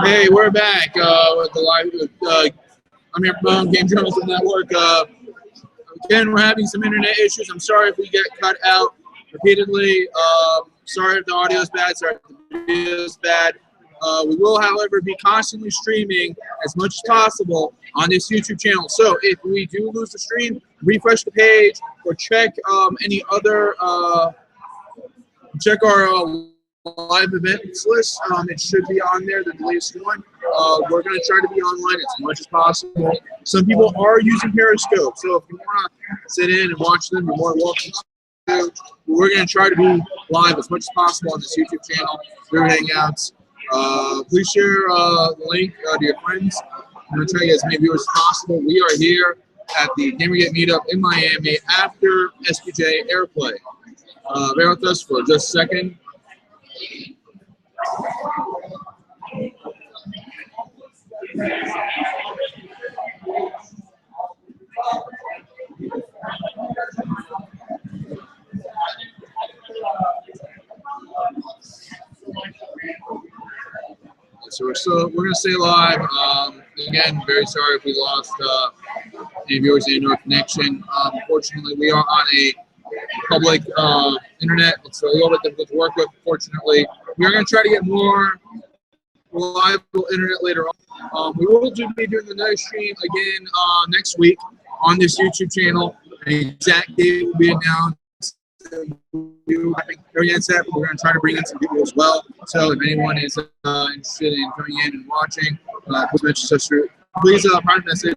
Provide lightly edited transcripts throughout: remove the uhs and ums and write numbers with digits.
Hey, we're back with the live. I'm here from Game Journalism Network. Again, we're having some internet issues. I'm sorry if we get cut out repeatedly. Sorry if the audio is bad. Sorry if the video is bad. We will, however, be constantly streaming as much as possible on this YouTube channel. So if we do lose the stream, refresh the page or check any other check our live events list. It should be on there, the latest one. We're going to try to be online as much as possible. Some people are using Periscope, so if you want to sit in and watch them, you're more than welcome to. We're going to try to be live as much as possible on this YouTube channel through Hangouts. Please share the link to your friends. I'm going to try to get as many viewers as possible. We are here at the Gamergate meetup in Miami after SPJairplay. Bear with us for just a second. So we're gonna stay live. Again, very sorry if we lost any viewers and or connection. Unfortunately, we are on a public internet. It's a little bit difficult to work with. Fortunately, we are going to try to get more reliable internet later on. We will be doing the night stream again next week on this YouTube channel. The exact date will be announced. We're going to try to bring in some people as well. So if anyone is interested in coming in and watching, please mention us through. Please private message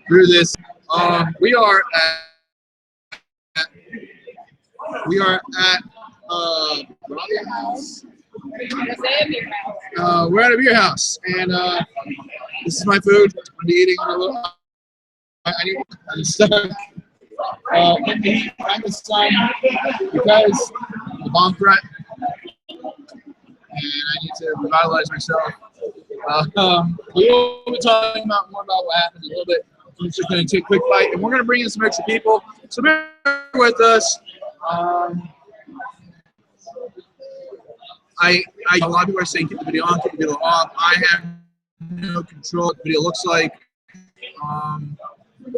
through this. We are at Robbie House. We're at a beer house, and this is my food. I'm eating a little. I'm stuck in the heat, in the sun, because the bomb threat, and I need to revitalize myself. We will be talking about more about what happened a little bit. I'm just going to take a quick bite, and we're going to bring in some extra people. So bear with us. A lot of people are saying keep the video on, keep the video off. I have no control what the video looks like. We're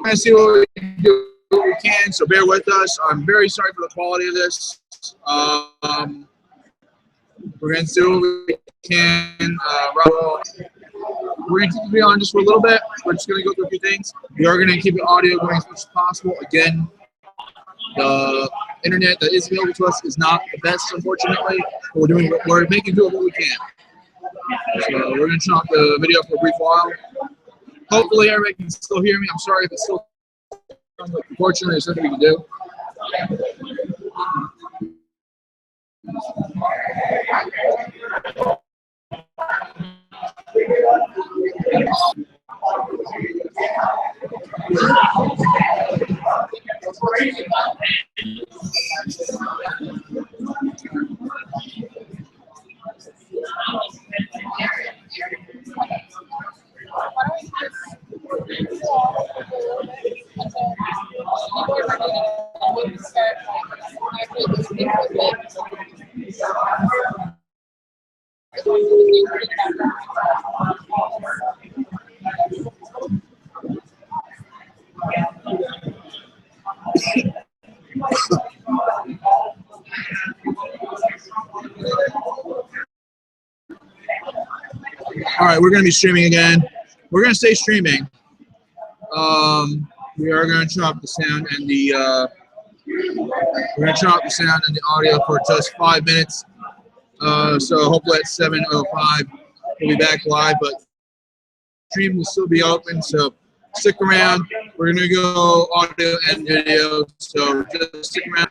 going to see what we can do what we can, so bear with us. I'm very sorry for the quality of this. We're going to do what we can. We're going to keep the video on just for a little bit. We're just going to go through a few things. We are going to keep the audio going as much as possible. Again, the internet that is available to us is not the best, unfortunately. But we're making do what we can. So we're going to turn off the video for a brief while. Hopefully everybody can still hear me. I'm sorry if it's still, but unfortunately there's nothing we can do. All right, we're going to be streaming again. We're going to stay streaming. We are going to turn off the sound and the audio for just 5 minutes. So hopefully at 7:05 we'll be back live, but stream will still be open. So stick around. We're going to go audio and video. So just stick around.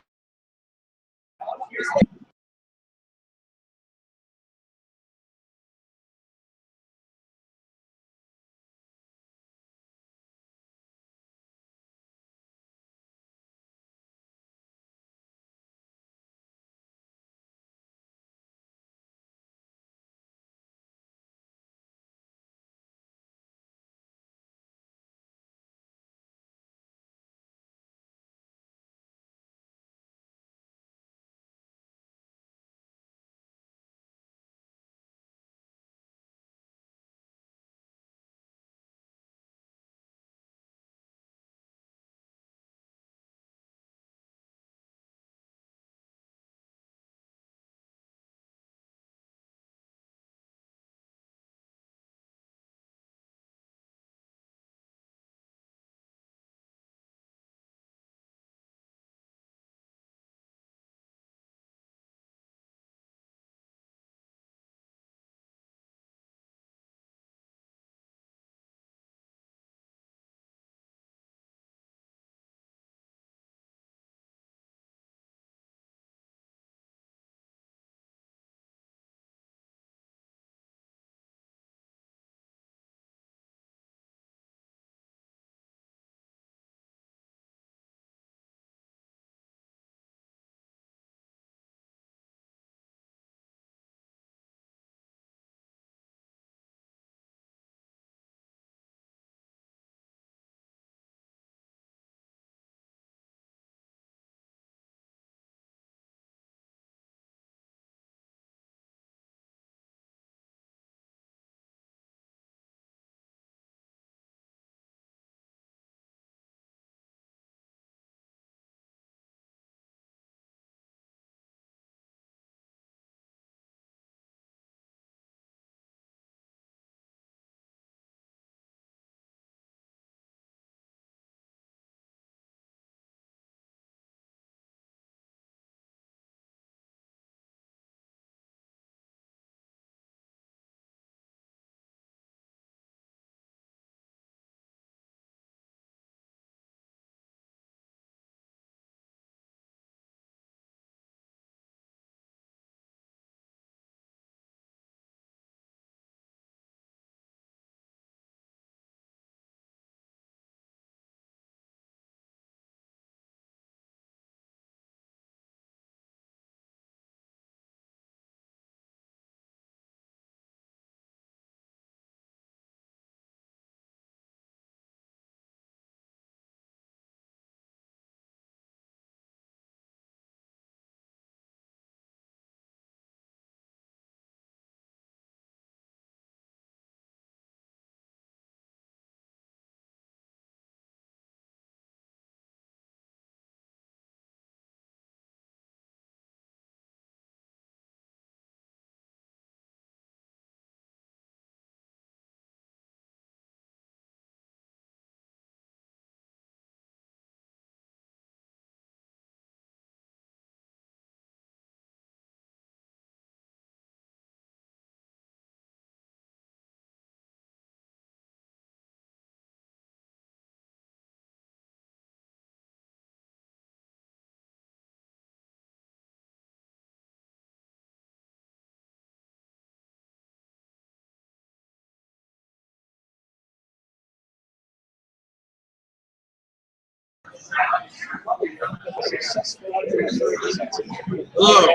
Hello,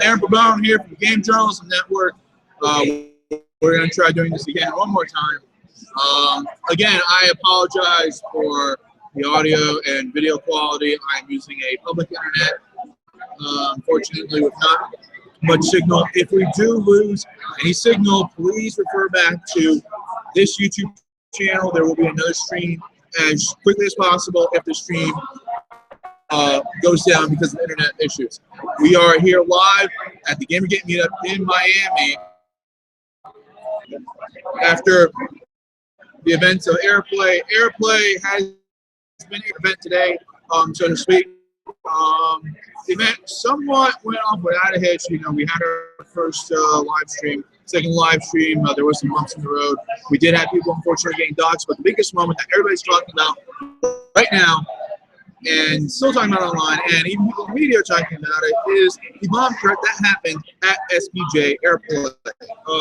Aaron Pabone here from Game Journalism Network. We're going to try doing this again one more time. Again, I apologize for the audio and video quality. I'm using a public internet, unfortunately with not much signal. If we do lose any signal, please refer back to this YouTube channel. There will be another stream as quickly as possible if the stream goes down because of internet issues. We are here live at the Gamergate meetup in Miami after the events of Airplay. Airplay has been an event today, so to speak. The event somewhat went off without a hitch. You know, we had our first live stream, second live stream. There was some bumps in the road. We did have people, unfortunately, getting doxxed, but the biggest moment that everybody's talking about right now, and still talking about online, and even people in the media are talking about it, is the bomb threat that happened at SPJairplay.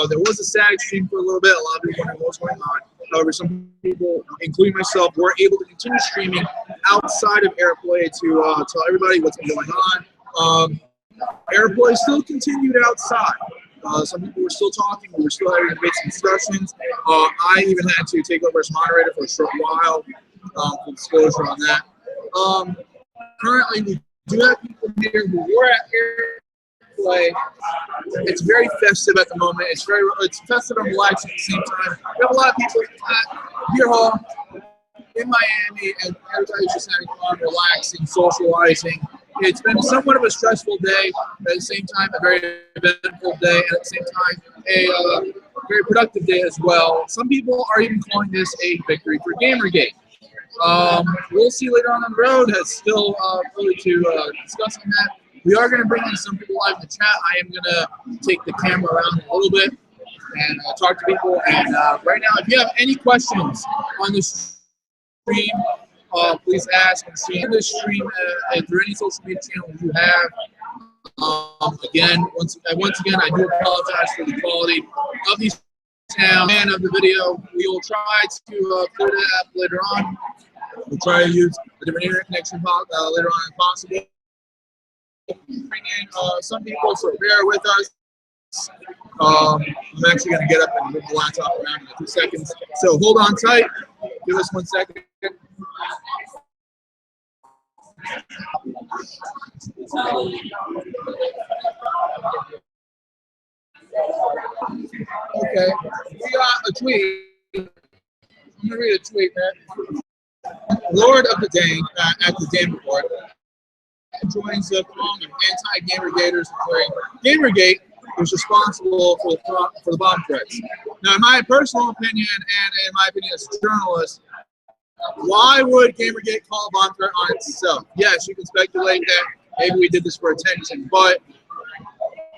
There was a static stream for a little bit. A lot of people wondering what was going on. However, some people, including myself, were able to continue streaming outside of Airplay to tell everybody what's been going on. Airplay still continued outside. Some people were still talking. We were still having debates and discussions. I even had to take over as moderator for a short while for disclosure on that. Currently, we do have people here who were at Airplay. It's very festive at the moment. It's festive and relaxing at the same time. We have a lot of people at Beer Hall in Miami, and everybody's just having fun, relaxing, socializing. It's been somewhat of a stressful day, but at the same time, a very eventful day, and at the same time, a very productive day as well. Some people are even calling this a victory for Gamergate. We'll see later on the road. It's still early to discuss on that. We are going to bring in some people live in the chat. I am going to take the camera around a little bit and talk to people. And right now, if you have any questions on this stream, please ask and see this stream through any social media channel you have. Again, once again, I do apologize for the quality of these sound and of the video. We will try to clear that up later on. We'll try to use a different internet connection later on if possible. Bring in some people, so bear with us. I'm actually going to get up and move the laptop around in a few seconds. So hold on tight. Give us 1 second. Okay, we got a tweet. I'm going to read a tweet, man. Lord of the Dane at the Game Report joins the throng of anti-Gamergaters declaring Gamergate was responsible for the bomb threats. Now, in my personal opinion, and in my opinion as a journalist, why would Gamergate call a bomb threat on itself? Yes, you can speculate that maybe we did this for attention, but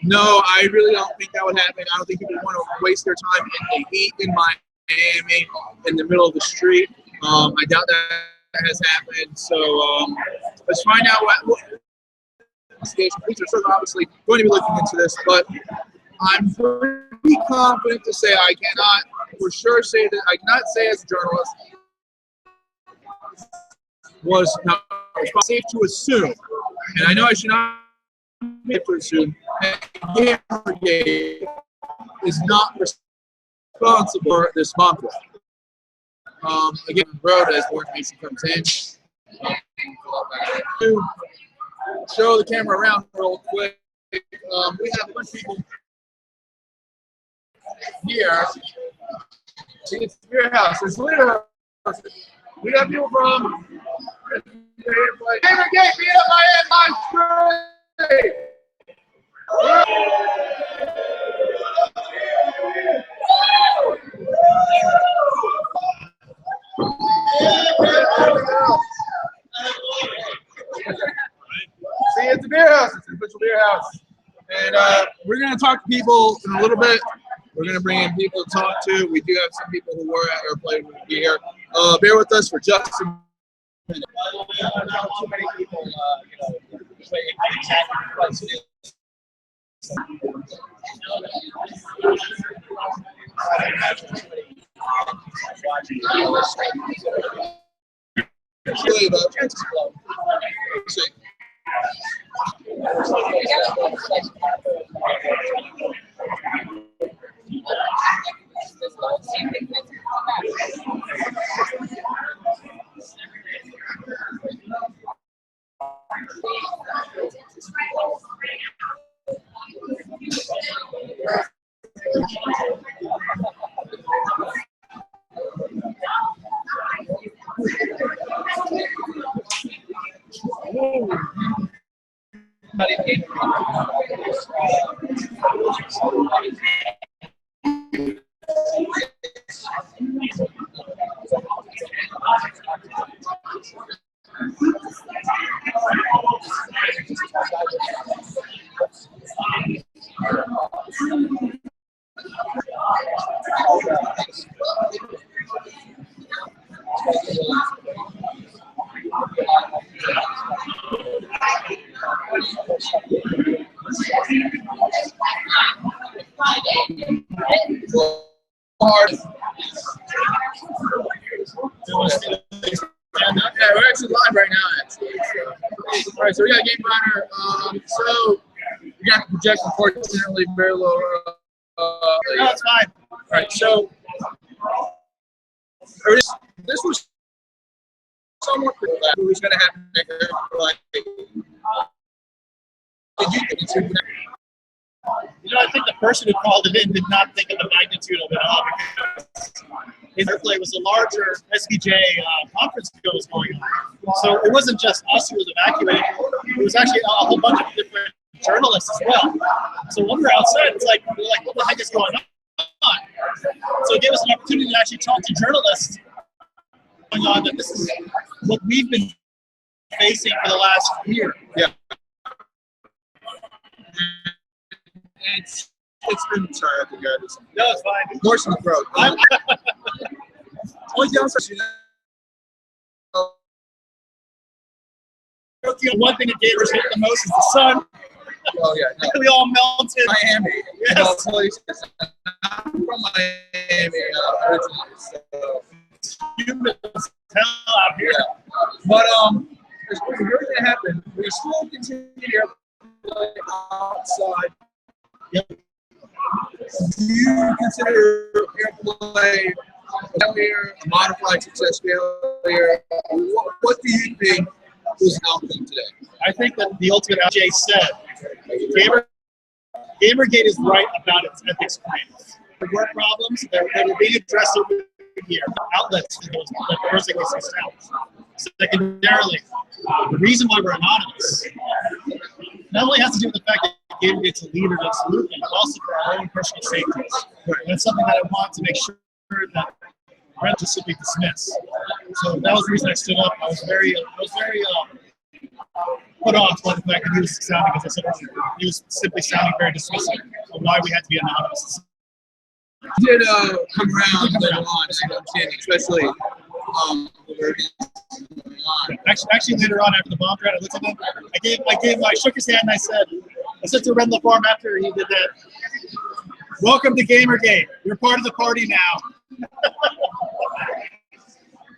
no, I really don't think that would happen. I don't think people want to waste their time in the heat in Miami, in the middle of the street. I doubt that has happened. So let's find out what investigation. Police are obviously going to be looking into this, but I'm pretty confident to say I cannot for sure say that I cannot say as a journalist was not safe to assume, and I know I should not be able to assume that Gamergate is not responsible for this bomb threat. Again, road as more information comes in. To show the camera around real quick, we have a bunch of people here. See, it's your house. There's literally we got people from Gamergate being up my street. See, it's a beer house. It's an official beer house. And we're going to talk to people in a little bit. We're going to bring in people to talk to. We do have some people who were at Airplay who will be here. Bear with us for just a minute. Not too many people, likely, but chances are low. We'll see. Hard. Yeah, we're actually live right now, actually. So. All right, so we got Game Runner. So we got the projection, unfortunately, very low. No, it's fine. All right, so this was somewhat predictable. It was going to happen. I think the person who called it in did not think of the magnitude of it all because SPJairplay was a larger SPJ conference that was going on. So it wasn't just us who was evacuating. It was actually a whole bunch of different journalists as well. So when we're outside, we're like, what the heck is going on? So it gave us an opportunity to actually talk to journalists going on that this is what we've been facing for the last year. Yeah. It's been, sorry, I think I had this. No, it's fine. Horse in the throat. The one thing that gamers hate the most is the sun. Oh yeah, no. We all melted. Miami. Yes. I'm from Miami originally, so It's humid as hell out here. Yeah. But there's really going to happen. We still continue to play outside. Yep. Do you consider airplay a failure, a modified success failure? What do you think was the outcome today? I think that the ultimate, as Jay said, Gamergate is right about its ethics claims. There were problems that were being addressed over here. Outlets for those that first thing was established. Secondarily, the reason why we're anonymous not only has to do with the fact that Gamergate's a leader of its movement, but also for our own personal safety. And it's something that I want to make sure that we're not just simply dismiss. So that was the reason I stood up. I was very put off by the fact that he was sounding, as I said earlier, he was simply sounding very dismissive of why we had to be anonymous. You did come around later on, I understand, especially Actually, later on after the bomb threat, I looked at him. I shook his hand and I said to Red LaFarm after he did that, "Welcome to Gamergate. You're part of the party now."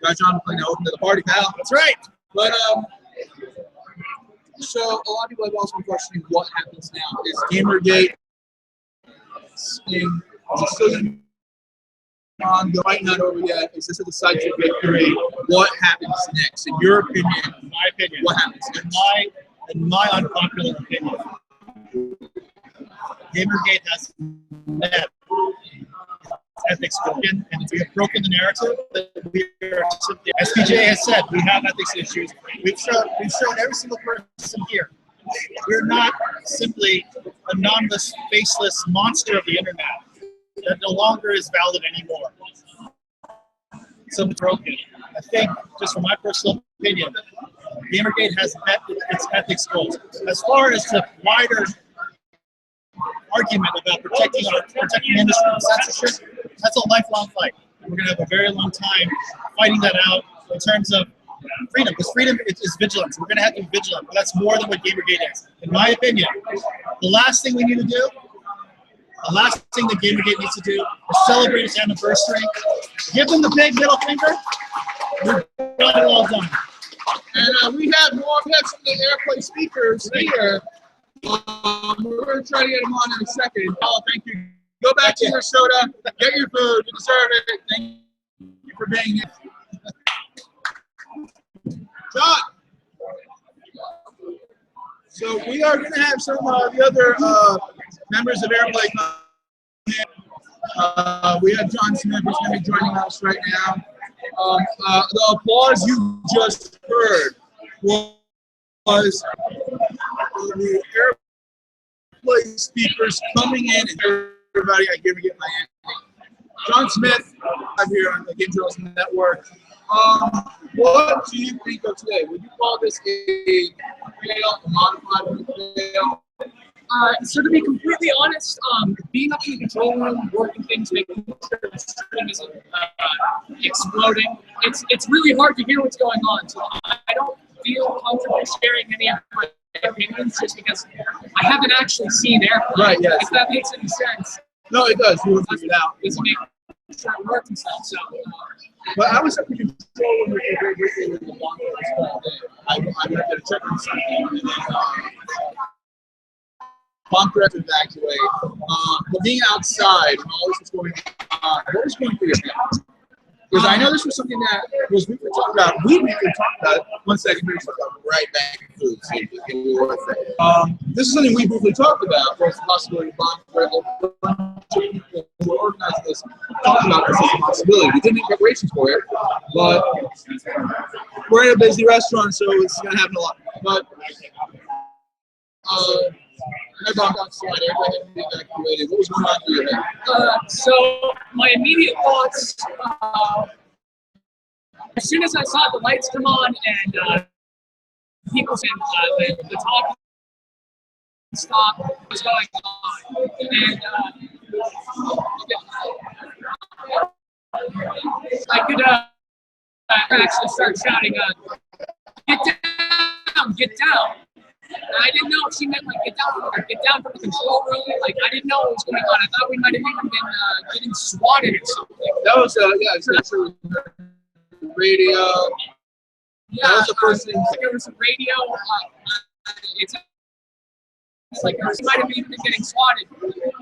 Got John playing to open to the party, pal. That's right. But so a lot of people have also been questioning what happens now. Is Gamergate still on? The fight not over yet. Is this a decisive victory? What happens next? In your opinion, My opinion. what happens next? In my unpopular opinion, Gamergate has met ethics broken, and we have broken the narrative that we are simply. SPJ has said we have ethics issues. We've shown every single person here. We're not simply a anonymous, faceless monster of the internet that no longer is valid anymore. So it's broken. I think, just from my personal opinion, Gamergate has met its ethics goals. As far as the wider argument about protecting the industry from censorship, that's a lifelong fight. We're going to have a very long time fighting that out in terms of freedom, because freedom is vigilance. We're going to have to be vigilant, but that's more than what Gamergate is. In my opinion, the last thing we need to do, the last thing that Gamergate needs to do is celebrate its anniversary, give them the big middle finger, we've got it all done. And we have some of the Airplay speakers here. We're going to try to get them on in a second. Oh, thank you. Go back to your soda, get your food, you deserve it. Thank you for being here. John. So we are going to have some of the other members of Airplay come in. We have John Smith, who's going to be joining us right now. The applause you just heard was the Airplay speakers coming in, and everybody, I give it my hand. John Smith, I'm here on the Game Journalism Network. What do you think of today? Would you call this a fail, a modified fail? So to be completely honest, being up in the control room, working things, making sure the stream isn't exploding, it's really hard to hear what's going on. So I don't feel comfortable sharing any of my opinions just because I haven't actually seen Airplay. Right, yes. If that makes any sense. No, it does. We will figure it out. Is make sure it works and stuff. So. But I was up in control room very briefly with the long I went to check on something, and then bomb threat to evacuate. But being outside and all this was going on, what was going through your head? Because I know this was something that was we talked about. We talked about it. 1 second, here's right back to food. So we were with it. This is something we briefly talked about. Was the possibility of bomb threat. A bunch of people who organized this talked about this as a possibility. We didn't make preparations for it, but we're in a busy restaurant, so it's going to happen a lot. But I bombed outside. Everybody had to be evacuated. What was going on through your head? So my immediate thoughts, as soon as I saw the lights come on and people saying the talk stop was going on, and I could actually start shouting, get down. And I didn't know if she meant like get down from the control room. Like I didn't know what was going on. I thought we might have even been getting swatted or something. That was essentially radio. Yeah, that was the first thing. There was some radio. It's like she might have even been getting swatted.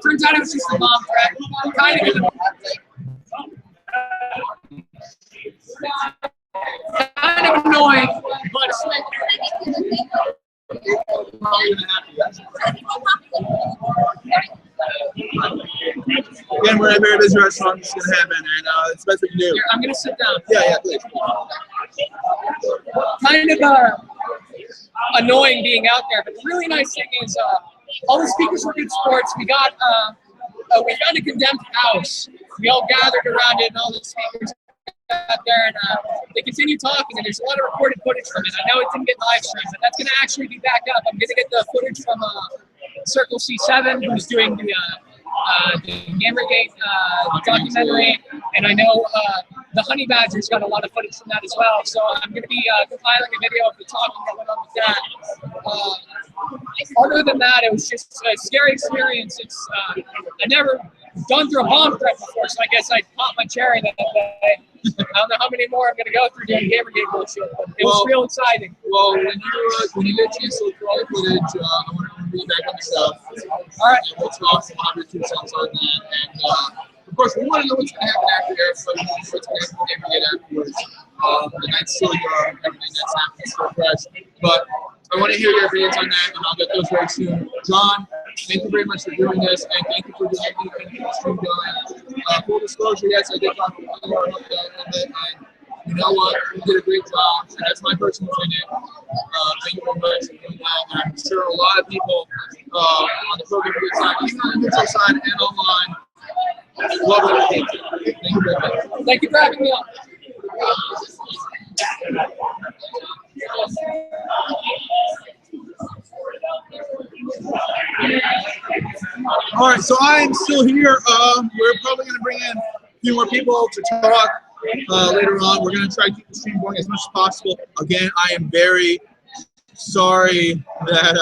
Turns out it was just a bomb threat. Kind of annoying, but again, we're at a very busy restaurant. It's gonna happen, and it's the best we can do. Here, I'm gonna sit down. Yeah, please. Kind of annoying being out there, but the really nice thing is all the speakers were good sports. We found a condemned house. We all gathered around it, and all the speakers out there, and they continue talking, and there's a lot of recorded footage from it. I know it didn't get live streamed, but that's going to actually be backed up. I'm going to get the footage from Circle C7, who's doing the Gamergate documentary, and I know the Honey Badger's got a lot of footage from that as well. So I'm going to be compiling a video of the talking that went on with that. Other than that, it was just a scary experience. I never gone through a bomb threat before, so I guess I popped my cherry that day. I don't know how many more I'm going to go through doing Gamergate bullshit, but it was real exciting. Well, when you get a chance to look through all the footage, I want to read back on the stuff. All right. And we'll talk some 102 cents on that. And of course, we want to know what's going to happen after Airplay, what's going to happen with Gamergate afterwards. The night's still young, everything that's happening is still fresh. But I want to hear your opinions on that, and I'll get those very soon. John, thank you very much for doing this, and thank you for doing everything to keep the stream going. Full disclosure, yes, I did talk about it a little bit, and you know what? You did a great job, and that's my personal opinion. Thank you very much for doing that, and I'm sure a lot of people on the program side, even on the neutral side and online, love what you did. Thank you very much. Thank you for having me on. All right, so I am still here. We're probably going to bring in a few more people to talk later on. We're going to try to keep the stream going as much as possible. Again, I am very sorry that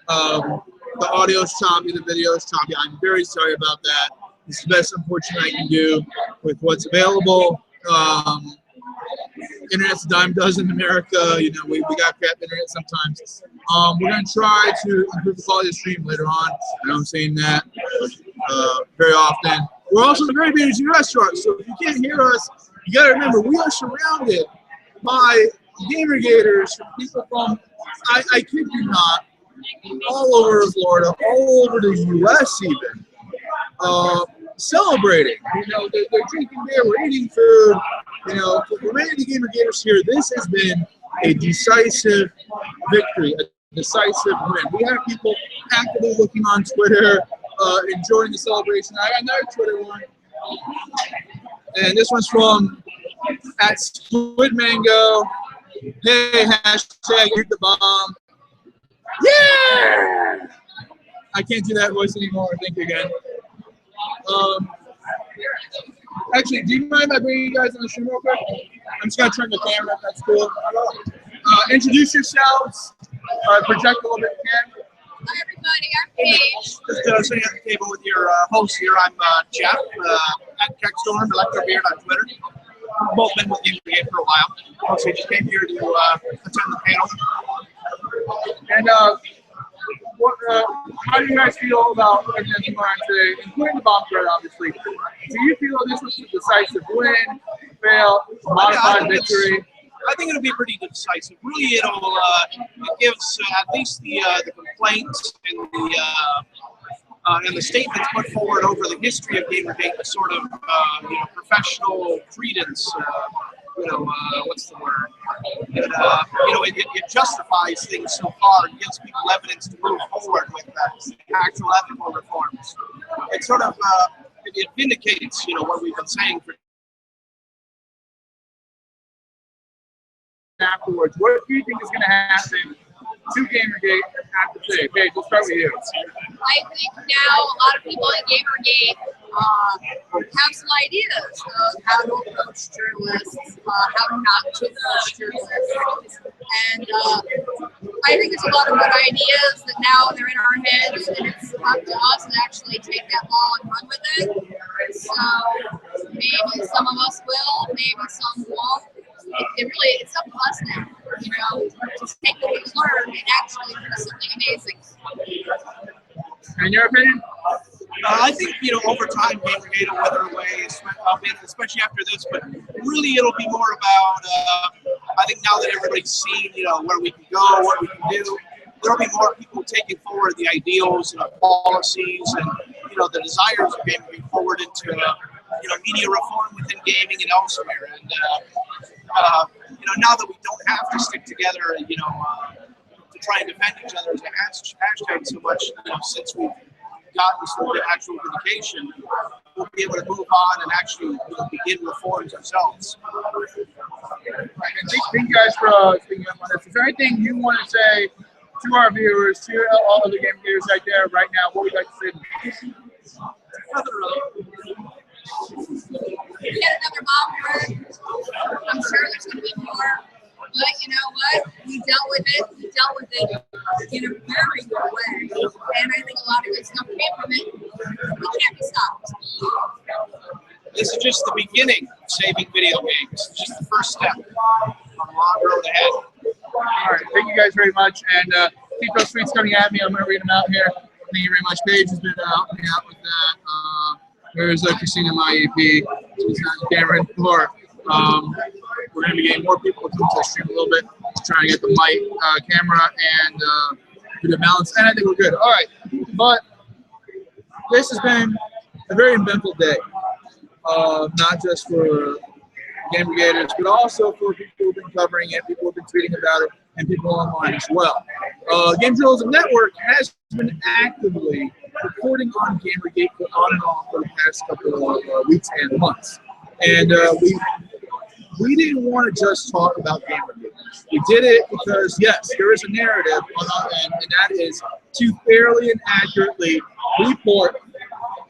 the audio is choppy, the video is choppy. I'm very sorry about that. It's the best, unfortunately, I can do with what's available. Internet's a dime a dozen in America. You know, we got crap internet sometimes. We're going to try to improve the quality of the stream later on. I know I'm saying that very often. We're also in a very busy restaurant, so if you can't hear us, you got to remember we are surrounded by gamergators, people from, I kid you not, all over Florida, all over the U.S. even, celebrating. You know, they're drinking beer, we're eating food. You know, for many of the gamergators here, this has been a decisive victory, a decisive win. We have people actively looking on Twitter, enjoying the celebration. I got another Twitter one, and this one's from @SquidMango. Hey, hashtag eat the bomb. Yeah! I can't do that voice anymore. Thank you again. Actually, do you mind if I bring you guys on the stream real quick? I'm just going to turn the camera if that's cool. Introduce yourselves. Project a little bit again. Hi, everybody. I'm Paige. Just sitting at the table with your host here. I'm Jeff at Keckstorm, Electrobeard on Twitter. We've both been with Gamergate for a while. So we just came here to attend the panel. And how do you guys feel about everything going on today, including the bomb threat, obviously? Do you feel this was a decisive win, fail, modified victory? I think it'll be pretty decisive. Really, it gives at least the complaints and the statements put forward over the history of Gamergate a sort of professional credence. What's the word? It justifies things so far and gives people evidence to move forward with actual ethical reforms. It sort of it vindicates what we've been saying for. Afterwards, what do you think is going to happen to Gamergate after today? Paige, we'll start with you. I think now a lot of people at Gamergate have some ideas of how to approach journalists, how not to approach journalists. And I think there's a lot of good ideas that now they're in our heads, and it's up to us to actually take that ball and run with it. So maybe some of us will, maybe some won't. It's up to us now, to take what we've learned and actually do something amazing. In your opinion? I think, over time, Gamergate will wither away, especially after this, but really it'll be more about, I think now that everybody's seen, where we can go, what we can do, there'll be more people taking forward the ideals and policies and, the desires of Gamergate forward into, media reform within gaming and elsewhere. And, now that we don't have to stick together, to try and defend each other as a hashtag so much, since we've gotten sort of actual vindication, we'll be able to move on and actually begin reforms ourselves. And thank you guys for speaking up on this. Is there anything you want to say to our viewers, to all of the game viewers right there, right now? What would you like to say? Nothing really. Get another bomb threat. I'm sure there's going to be more. But you know what? We dealt with it. We dealt with it in a very good way. And I think a lot of good stuff came from it. We can't be stopped. This is just the beginning of saving video games. It's just the first step on a long road ahead. All right. Thank you guys very much. And keep those tweets coming at me. I'm going to read them out here. Thank you very much. Paige has been helping me out with that. There's Christina, my EP. She's on camera and floor. We're going to be getting more people to come to the stream a little bit, trying to get the mic, camera, and do the balance. And I think we're good. All right. But this has been a very eventful day, not just for Gamergators, but also for people who've been covering it, people who've been tweeting about it, and people online as well. Game Journalism Network has been actively reporting on Gamergate on and off for the past couple of weeks and months. And we didn't want to just talk about Gamergate. We did it because, yes, there is a narrative on our end, and that is to fairly and accurately report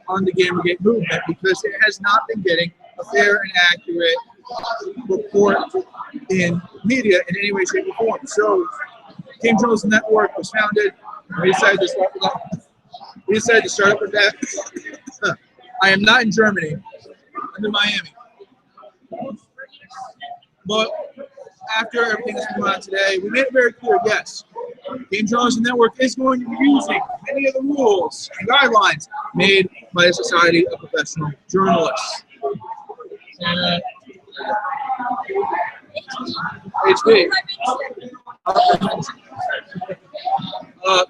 on the Gamergate movement, because it has not been getting a fair and accurate report in media in any way, shape, or form. So, Game Journalism Network was founded. We decided to start with that. We decided to start up with that. I am not in Germany. I'm in Miami. But after everything that's going on today, we made it very clear, yes, Game Journalism Network is going to be using many of the rules and guidelines made by the Society of Professional Journalists. HP.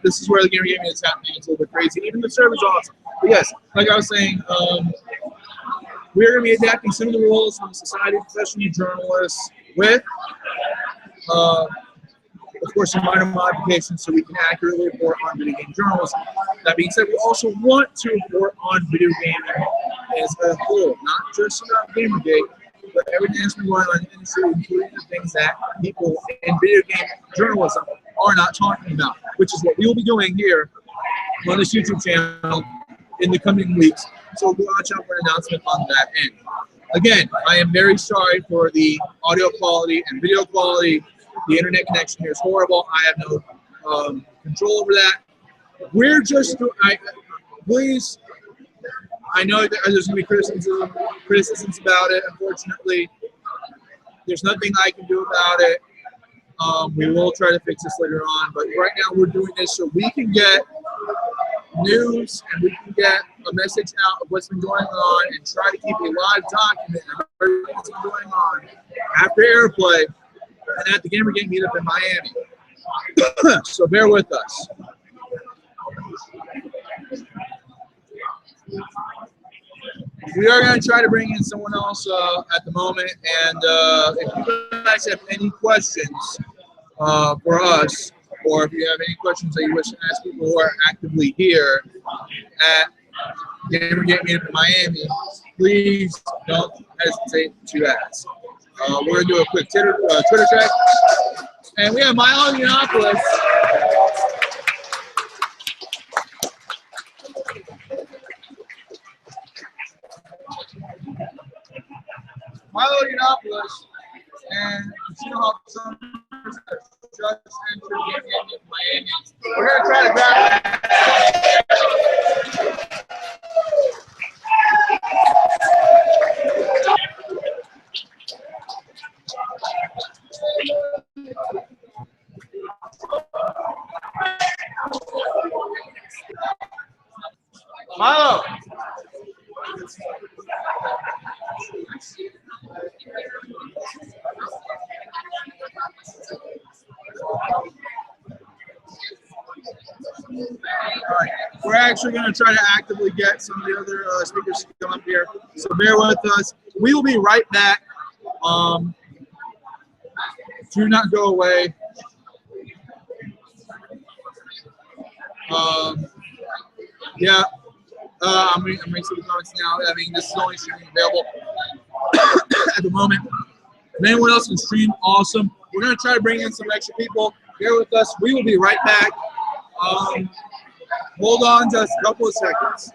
This is where the gaming is happening. It's a little bit crazy. Even the server's awesome. But yes, like I was saying, we're going to be adapting some of the rules from the Society of Professional Journalists with, of course, some minor modifications so we can accurately report on video game journalism. That being said, we also want to report on video gaming as a whole, not just about Gamergate, but everything that's been going on in the industry, including the things that people in video game journalism are not talking about, which is what we will be doing here on this YouTube channel in the coming weeks. So watch out for an announcement on that end. Again, I am very sorry for the audio quality and video quality. The internet connection here is horrible. I have no control over that. We're just, please, I know that there's going to be criticisms about it. Unfortunately, there's nothing I can do about it. We will try to fix this later on, but right now we're doing this so we can get news and we can get a message out of what's been going on and try to keep a live document of everything that's been going on after Airplay and at the Gamergate meetup in Miami. So bear with us. We are going to try to bring in someone else at the moment, and if you guys have any questions for us, or if you have any questions that you wish to ask people who are actively here at Gamergate Meetup in Miami, please don't hesitate to ask. We're going to do a quick Twitter check, and we have Milo Yiannopoulos. Milo Yiannopoulos and Casino Hall Summers just entered Gamergate in Miami. We're going to try to grab Milo. Alright, we're actually going to try to actively get some of the other speakers to come up here, so bear with us. We will be right back. Do not go away. Yeah, I'm reading some comments now. I mean, this is only streaming available at the moment. If anyone else can stream, awesome. We're going to try to bring in some extra people. Bear with us. We will be right back. Hold on just a couple of seconds.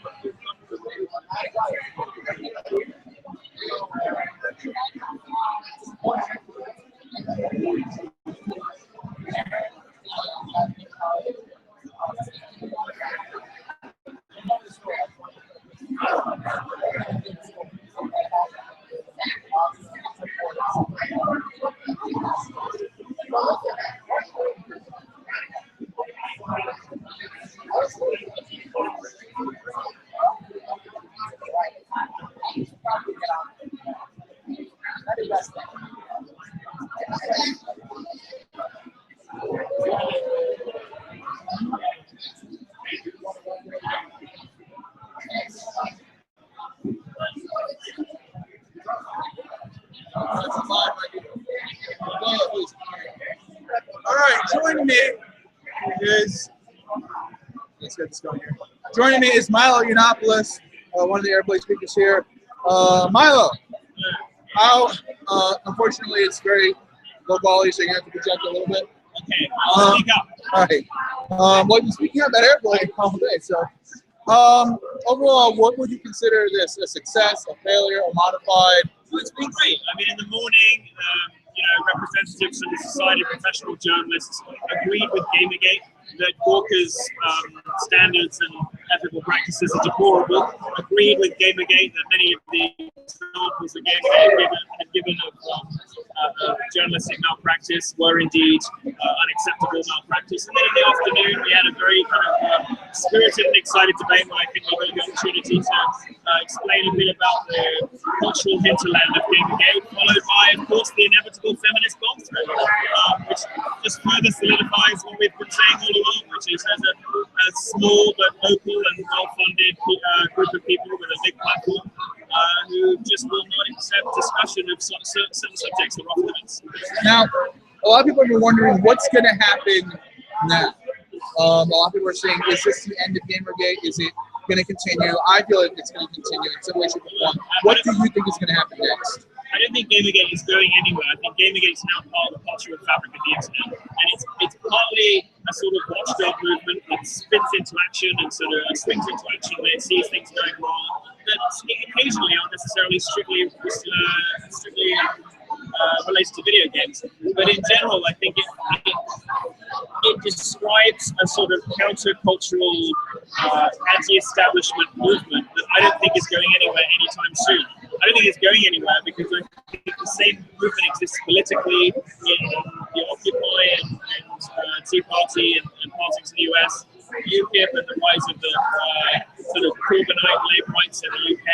All right, joining me is, let's get this going here. Joining me is Milo Yiannopoulos, one of the Airplay speakers here. Milo, how, unfortunately, it's very low quality, so you have to project a little bit. Okay, I'll speak up. All right. Well, you've been speaking about Airplay all day, so overall, what would you consider this? A success, a failure, a modified? Well, it's been great. I mean, in the morning, representatives from the Society of Professional Journalists agreed with Gamergate that Gawker's standards and ethical practices are deplorable. Agreed with Gamergate that many of the examples that Gamergate had given of journalistic malpractice were indeed unacceptable malpractice. And then in the afternoon, we had a very kind of spirited and excited debate where I think we got the opportunity to explain a bit about the cultural hinterland of Gamergate, followed by, of course, the inevitable feminist bomb threat, which just further solidifies what we've been saying all along, which is there's a small but local and well-funded group of people with a big platform who just will not accept discussion of certain subjects that are off limits. Now, a lot of people have been wondering what's going to happen now. A lot of people are saying, is this the end of Gamergate? Is it going to continue? I feel like it's going to continue in some way, shape, or form. What do you think is going to happen next? I don't think Gamergate is going anywhere. I think Gamergate is now part of the cultural fabric of the internet, and it's partly a sort of watchdog movement that spins into action and sort of swings into action when it sees things going wrong that occasionally aren't necessarily strictly related to video games. But in general, I think it describes a sort of countercultural, anti-establishment movement that I don't think is going anywhere anytime soon. I don't think it's going anywhere because I think the same movement exists politically in the Occupy and Tea Party and politics in the US, UKIP and the rise of the sort of Corbynite labour rights in the UK.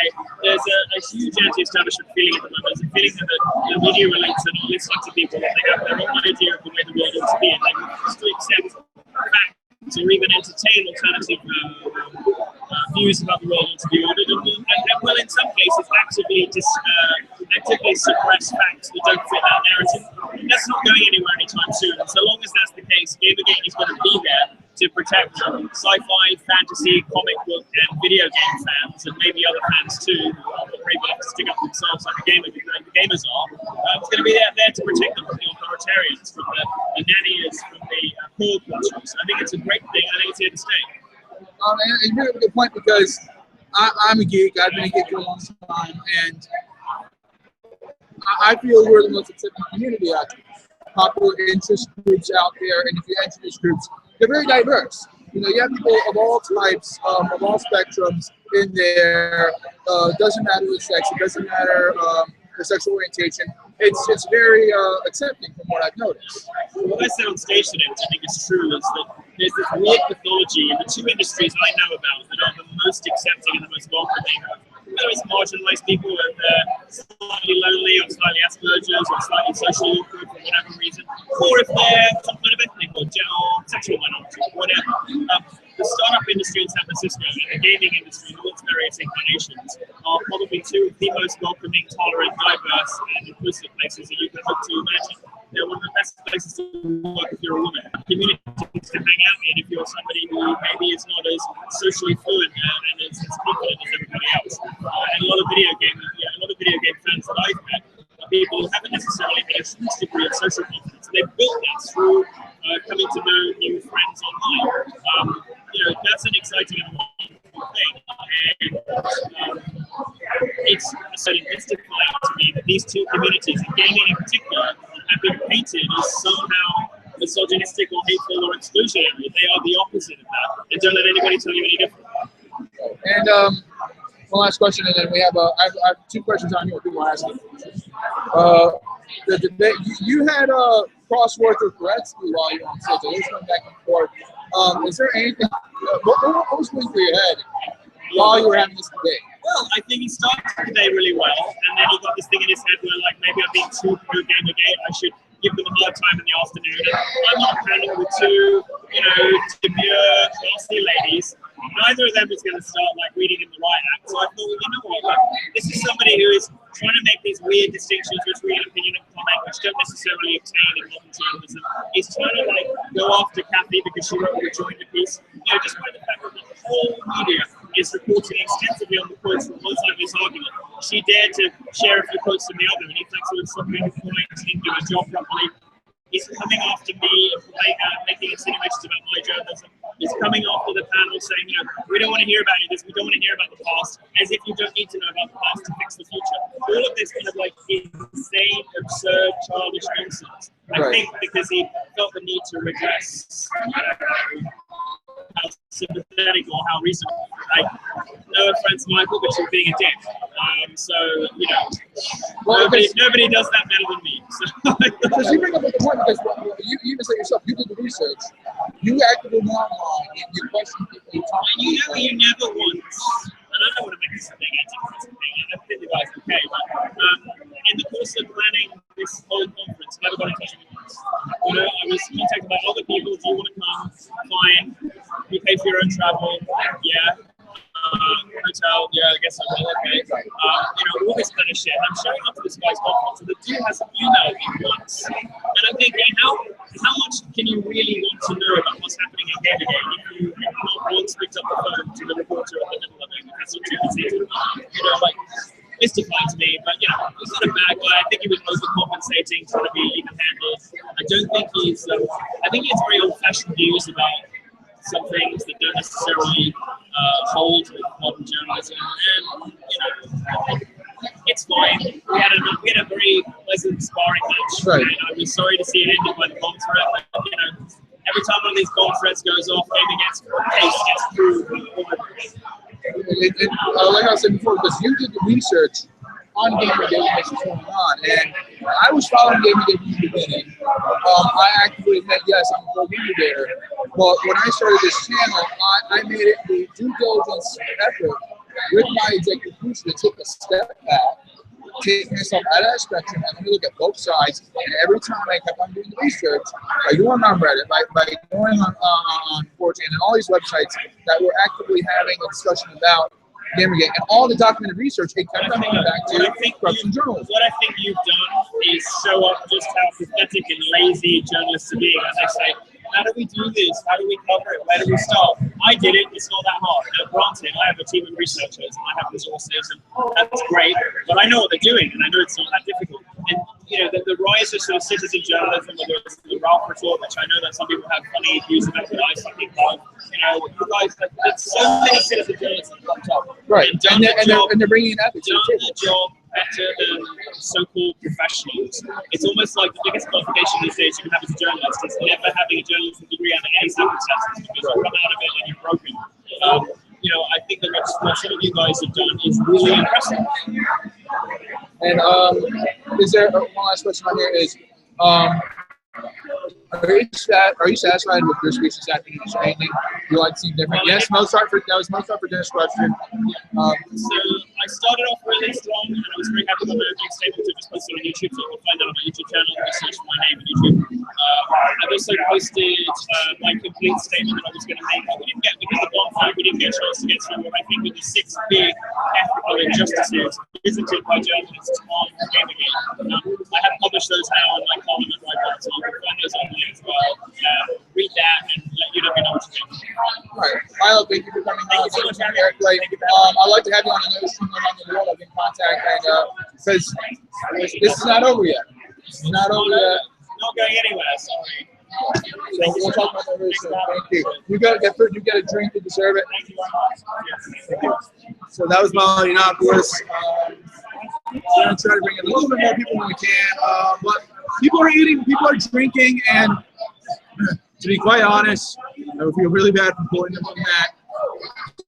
There's a huge anti-establishment feeling at the moment. There's a feeling that the media elites are not listening to people, that they have their own idea of the way the world ought to be, and they refuse to accept facts or even entertain alternative views about the world ought to be ordered, and will in some cases actively suppress facts that don't fit that narrative. And that's not going anywhere anytime soon. And so long as that's the case, Gamergate is going to be there to protect sci-fi, fantasy, comic book, and video game fans, and maybe other fans too, who are brave enough to stick up for themselves like the gamers are. It's going to be there to protect them from the authoritarians, from the nannies, from the poor cultures. I think it's a great thing. I think it's here to stay. And you make a good point because I'm a geek. I've been a geek for a long time, and I feel we're the most accepting community out there. Popular interest groups out there, and if you enter these groups, they're very diverse. You know, you have people of all types, of all spectrums in there. Doesn't matter the sex, it doesn't matter the sexual orientation. It's very accepting from what I've noticed. What I said on stage today, which I think is true, is that there's this weird pathology in the two industries I know about that are the most accepting and the most welcoming. Whether it's marginalized people who are slightly lonely or slightly Asperger's or slightly socially awkward for whatever reason, or if they're some kind of ethnic or sexual minority or whatever. The startup industry in San Francisco and the gaming industry in all its various incarnations are probably two of the most welcoming, tolerant, diverse, and inclusive places that you can hope to imagine. They're one of the best places to work if you're a woman. Communities to hang out in if you're somebody who maybe is not as socially fluent and as confident as everybody else. And a lot of video game fans that I've met are people who haven't necessarily had a huge degree of social confidence. They've built that through coming to know new friends online. That's an exciting and wonderful thing. And it's sort of mystifying to me that these two communities, and gaming in particular, have been painted as somehow misogynistic or hateful or exclusionary. They are the opposite of that. And don't let anybody tell you any different. And one last question, and then we have I have two questions on here. People are asking. The debate you had crosswords with Gretzky while you were on stage. They went back and forth. Is there anything? What was going through your head while you were having this debate? Well, I think he started the day really well, and then he got this thing in his head where, like, maybe I'm being too pro-Gamergate. I should give them a hard time in the afternoon. And I'm on a panel with two, demure, classy ladies. Neither of them is going to start reading in the right act. So I thought, well, you know what? This is somebody who is trying to make these weird distinctions between opinion and comment, which don't necessarily obtain in modern journalism. He's trying to go after Kathy because she wrote a rejoinder piece. Just by the fact that the whole media is reporting extensively on the quotes from one side of this argument. She dared to share a few quotes from the other, and he thinks it was something the point, didn't do his job properly. He's coming after me and making insinuations about my journalism. He's coming after the panel saying, we don't want to hear about any of this, we don't want to hear about the past, as if you don't need to know about the past to fix the future. All of this kind of insane, absurd, childish nonsense. I think because he felt the need to redress how sympathetic or how reasonable. No offense, Michael, but you're being a dick. Nobody does that better than me. Because you bring up a good point, because you even say yourself, you did the research, you actively went online, and you questioned people, you talked to people. You never once, and I don't want to make this a thing, I think the guy's okay, but in the course of planning this whole conference, never got in touch with me once. You know, I was contacted by other people, do you want to come? Fine. You pay for your own travel, yeah. Hotel, yeah, I guess I will, okay. You know, all this kind of shit. I'm showing up to this guy's conference, and the dude hasn't emailed me once. And I'm thinking, how much can you really want to know about what's happening in Gamergate if you not once picked up the phone to the reporter at the middle of it? That's what you can see. You know, like, mystifying to me, but you know, he's not a bad guy. I think he was overcompensating, trying to be even-handed. I don't think he's. I think he has very old-fashioned views about some things that don't necessarily hold with modern journalism, and you know, it's fine. We had a very pleasant sparring match, right. And I was sorry to see it ended by the bomb threat. But, you know, every time one of these bomb threats goes off, maybe gets through. Like I said before, because you did the research on Gamergate and what's going on, and I was following Gamergate from the beginning. I actively admit, yes, I'm a pro Gamergater, but when I started this channel, I made it the due diligence effort with my executive producer to take a step back, take myself out of that spectrum, and let me look at both sides. And every time I kept on doing the research, by going on Reddit, by going on 4chan, and all these websites that were actively having a discussion about Gamergate, and all the documented research, it kept coming back to corruption journalism. What I think you've done is show up just how pathetic and lazy journalists are being. And they say, how do we do this? How do we cover it? Where do we start? I did it. It's not that hard. Now, granted, I have a team of researchers and I have resources, and that's great. But I know what they're doing, and I know it's not that difficult. And you know, the rise of sort of citizen journalism, whether it's the Ralph report, which I know that some people have funny views about, but I something love. You know, you guys, there's so many citizen journalists that popped up. Right, and they're bringing in ethics. Done the job better than so-called professionals. It's almost like the biggest qualification these days you can have as a journalist is never having a journalism degree under any circumstances, because you come out of it and you're broken. You know, I think that what some of you guys have done is really impressive. And is there one last question on here? Is are you satisfied with your speech this afternoon? Is there anything you like to see different? Yes, Mozart for Dennis' question. So I started off really strong, and I was very happy with my opening statement, which I just posted on YouTube, so you can find that on my YouTube channel. Just search my name on YouTube. I've also posted my complete statement that I was going to make. We didn't get, because of the bomb fight, we didn't get a chance to get through what I think were the 6 big ethical injustices visited by journalists on Gamergate. I have published those now on my column at Right, so you can find those online as well. Read that and let you know what you think. All right, Milo, thank you for coming on. Thank you so much, SPJairplay. I'd like to have you on another stream around the world. I've been contacted, because this is not over yet. This is not over yet. Not going anywhere, sorry. So we'll talk about that very soon. Thank you. You get a drink to deserve it. Thank you very much. Yes. Thank you. So that was Milo Yiannopoulos. We're going to try to bring in a little bit more people when we can. But people are eating, people are drinking, and to be quite honest, I would feel really bad for pulling them from that.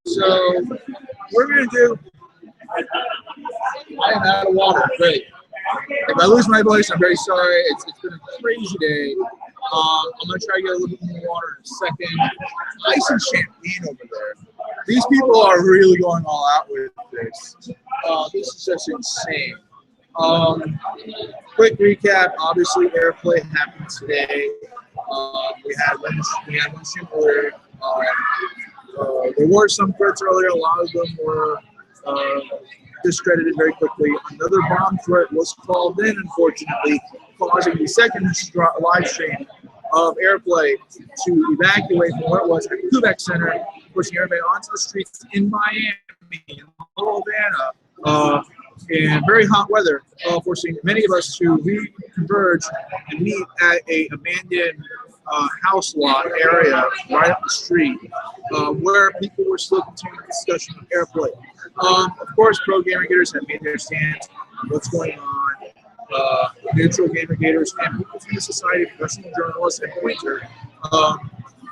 So what we're going to do, I am out of water. Great. If I lose my voice, I'm very sorry. It's been a crazy day. I'm going to try to get a little bit more water in a second. Ice and champagne over there. These people are really going all out with this. This is just insane. Quick recap. Obviously, Airplay happened today. We had one stream earlier. There were some threats earlier. A lot of them were discredited very quickly. Another bomb threat was called in, unfortunately, causing the second live stream of Airplay to evacuate from where it was at the Quebec Center, pushing everybody onto the streets in Miami, in Little Havana, in very hot weather, forcing many of us to reconverge and meet at a abandoned house lot area right up the street, where people were still continuing the discussion of Airplay. Of course, pro Gamergaters have made their stance on what's going on. Neutral Gamergaters and people from the Society of Professional Journalists and Pointer,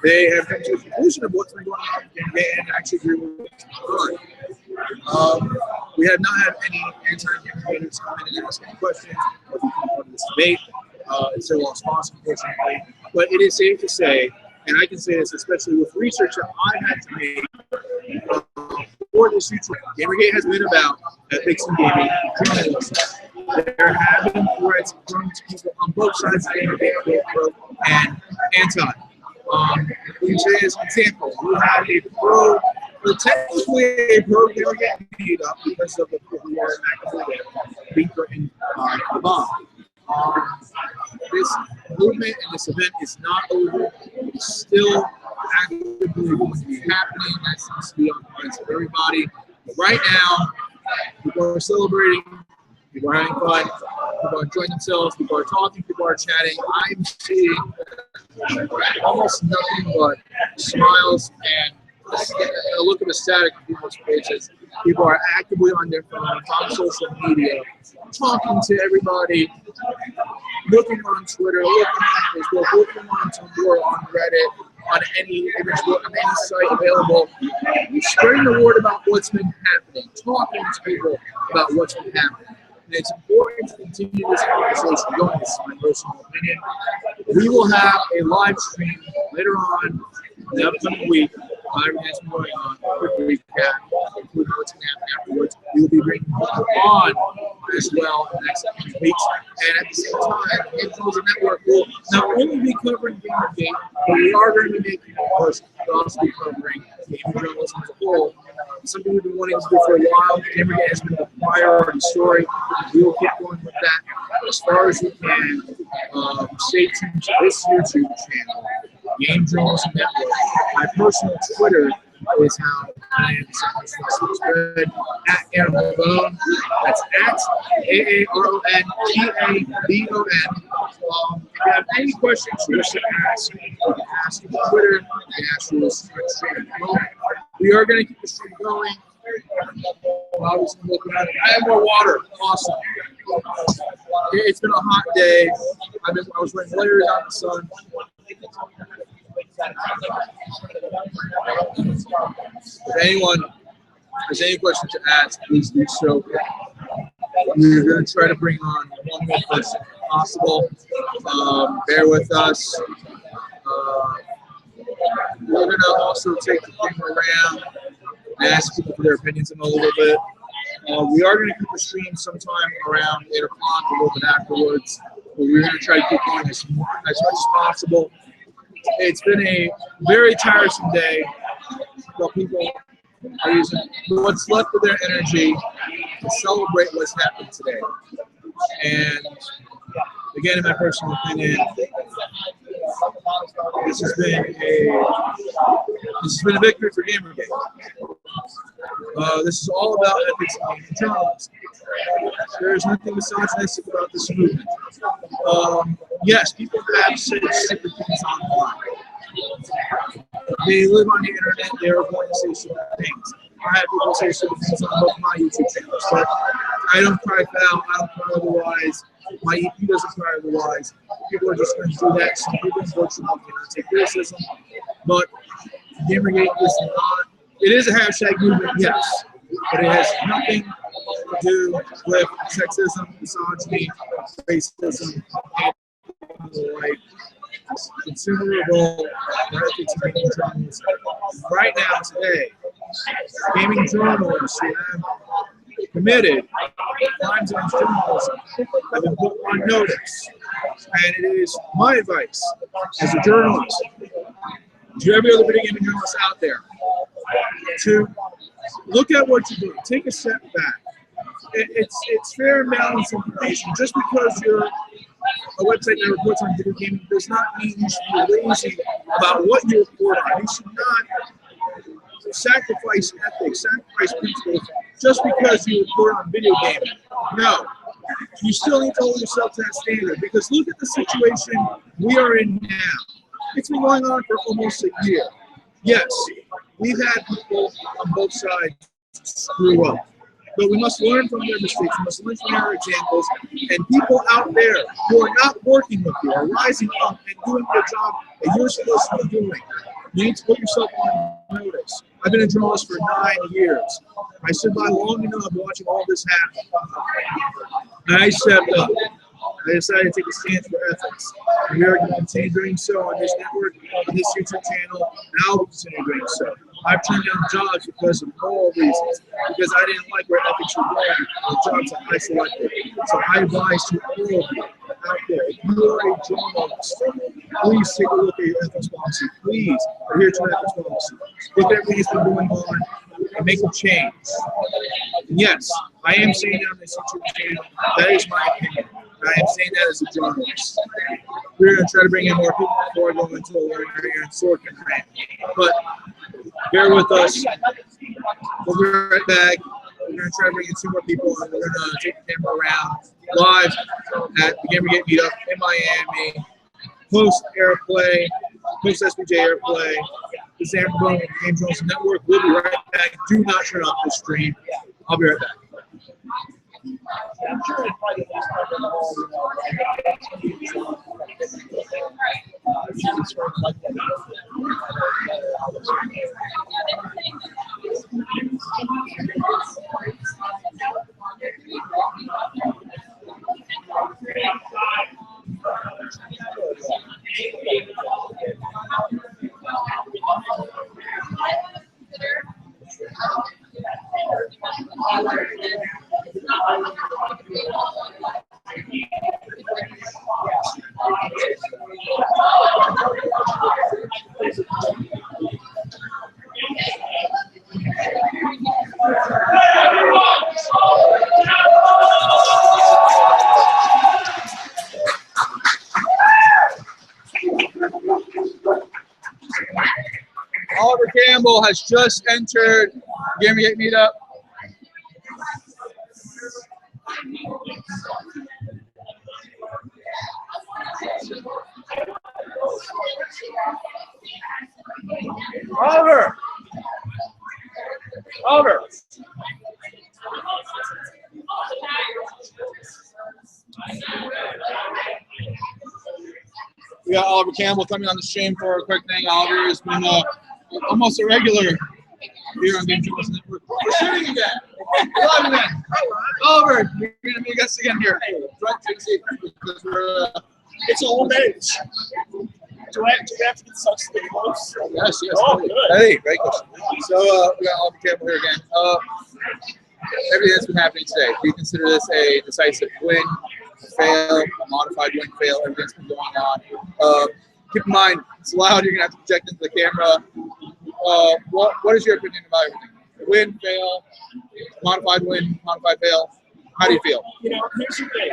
they have come to the conclusion of what's been going on and actually agree with what's going on. We have not had any anti-Gamergate Gamergaters come in and ask any questions, or if you come on this debate. It's their lost cause, unfortunately. But it is safe to say, and I can say this especially with research that I've had to make for this YouTube. Gamergate has been about ethics in gaming journalism. There have been threats from people on both sides of Gamergate, both pro and anti. We say as an example, you have a pro, well, technically a pro Gamergate made up because of the people who are actively there being threatened by the bomb. This movement and this event is not over. It's still actively going to be happening. That seems to be on the minds of everybody. But right now, people are celebrating, people are having fun, people are enjoying themselves, people are talking, people are chatting. I'm seeing almost nothing but smiles and a look of ecstatic on people's faces. People are actively on their phones, on social media, talking to everybody, looking on Twitter, looking on Facebook, looking on Tumblr, on Reddit, on any image book, on any site available, spreading the word about what's been happening, talking to people about what's been happening. And it's important to continue this conversation going. This is my personal opinion. We will have a live stream later on in the upcoming week. Everything that's been going on, a quick recap, including what's going to happen afterwards. We will be bringing people on as well in the next few weeks. And at the same time, the Game Journalism Network will not only be covering Gamergate, but we are going to be making it push to also be covering gaming journalism as a whole. Something we've been wanting to do for a while. Gamergate has been a priority story. We will keep going with that as far as we can. Stay tuned to this YouTube channel, Game Journalism Network. My personal Twitter is how I am spread at Aaron. That's at AARONPABON. If you have any questions you wish to ask, you can ask on Twitter, you can ask through this stream. We are going to keep the stream going. I have more water. Awesome. It's been a hot day. I was wearing layers out in the sun. If anyone has any questions to ask, please do so. We're going to try to bring on one more person if possible. Bear with us. We're going to also take the camera around and ask people for their opinions in a little bit. We are going to keep the stream sometime around 8 o'clock, a little bit afterwards. But we're going to try to keep going as much as possible. It's been a very tiresome day, but people are using what's left of their energy to celebrate what's happened today. And again, in my personal opinion, this has been a victory for Gamergate. This is all about ethics and journalism. There is nothing misogynistic about this movement. Yes, people have said stupid things online. They live on the internet, they are going to say stupid things. I have people say stupid things on both my YouTube channels, but I don't cry foul, I don't cry otherwise. My EP doesn't cry otherwise. People are just going to do that. Some people, unfortunately, cannot take criticism. But Gamergate is not, it is a hashtag movement, yes, but it has nothing to do with sexism, misogyny, racism, and the like. Consumer revolt, ethics and gaming journalism. Right now, today, gaming journalists who have committed crimes against journalism have been put on notice. And it is my advice as a journalist, to every other video gaming journalist out there, to look at what you're doing. Take a step back. It's fair and balanced information. Just because you're a website that reports on video gaming does not mean you should be lazy about what you report on. You should not sacrifice ethics, sacrifice principles just because you report on video gaming. No. You still need to hold yourself to that standard, because look at the situation we are in now. It's been going on for almost a year. Yes, we've had people on both sides screw up. But we must learn from their mistakes, we must learn from their examples, and people out there who are not working with you are rising up and doing the job that you're supposed to be doing. You need to put yourself on notice. I've been a journalist for 9 years. I stood by long enough watching all this happen. And I stepped up. I decided to take a stance for ethics. And we are going to continue doing so on this network, on this YouTube channel, and I will continue doing so. I've turned down jobs because of moral reasons, because I didn't like where ethics were going, the jobs that I selected. So I advise to all of you out there, if you are a journalist, please take a look at your ethics policy. Please adhere to your ethics policy. Look at everything that's been going on and make a change. And yes, I am saying that on this YouTube channel. That is my opinion. I am saying that as a journalist. We're going to try to bring in more people before I go into the learner here in Sorkin Brand. But bear with us. We'll be right back. We're going to try to bring in 2 more people, and we're going to take the camera around live at the Gamergate Meetup in Miami. Post SPJairplay. This is Aaron Boone with Game Journalism Network. We'll be right back. Do not turn off the stream. I'll be right back. I'm sure it's probably the most part of the whole, Oliver Campbell has just entered Gamergate Meetup. Oliver! Oliver! We got Oliver Campbell coming on the stream for a quick thing. Oliver has been almost a regular here on Game Journalism Network. We're shooting again. Live again. Oliver, you're going to meet us again here. Because we're, it's old age. Do we have to get such things close? Yes. Oh, good. Hey, great question. So we got Oliver Campbell here again. Everything that's been happening today, do you consider this a decisive win, a fail, a modified win, fail, everything's been going on? Keep in mind, it's loud, you're going to have to project into the camera. What is your opinion about everything? Win, fail, modified win, modified fail? How do you feel? You know, here's the thing.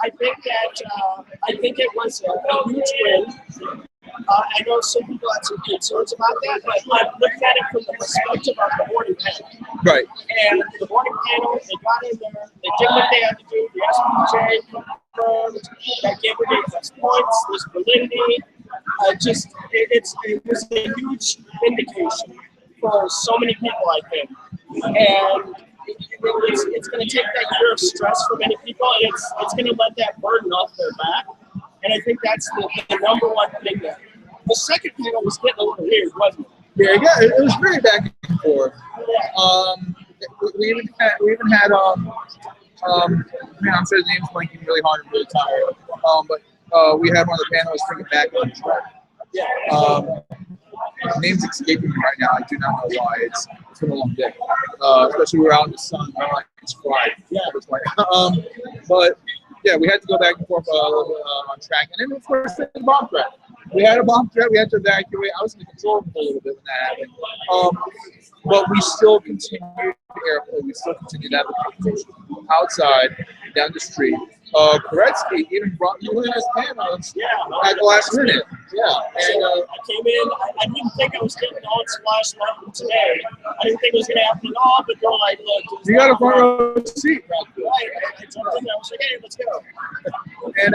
I think it was a huge win. I know some people had some concerns about that, but I looked at it from the perspective of the boarding panel. Right. And the boarding panel, they got in there, they did what they had to do. The SPJ confirmed that Gamergate has points, there's validity. It was a huge vindication for so many people, I think. And it's going to take that year of stress for many people, and it's going to let that burden off their back. And I think that's the number one thing there. The second panel was getting a little weird, wasn't it? Yeah, it was very back and forth. We even had man, I'm sorry, the name's blanking really hard and really tired. But we had one of the panelists bring it back on the track. The name's escaping me right now. I do not know why. It's been a long day, especially we're out in the sun. I'm like, it's fried. Yeah, it's like, but yeah, we had to go back and forth a little bit on track, and then of course the bomb threat. We had a bomb threat. We had to evacuate. I was in the control room for a little bit when that happened. But we still continued the airplay. We still continued to have the conversation outside, down the street. Koretsky even brought you in as panelists at the last minute. Yeah. And I came in. I didn't think I was getting on Splash Mountain today. I didn't think it was going to happen at all. But they're like, look, you got a front row seat. Right. I jumped in. I was like, hey, let's go. And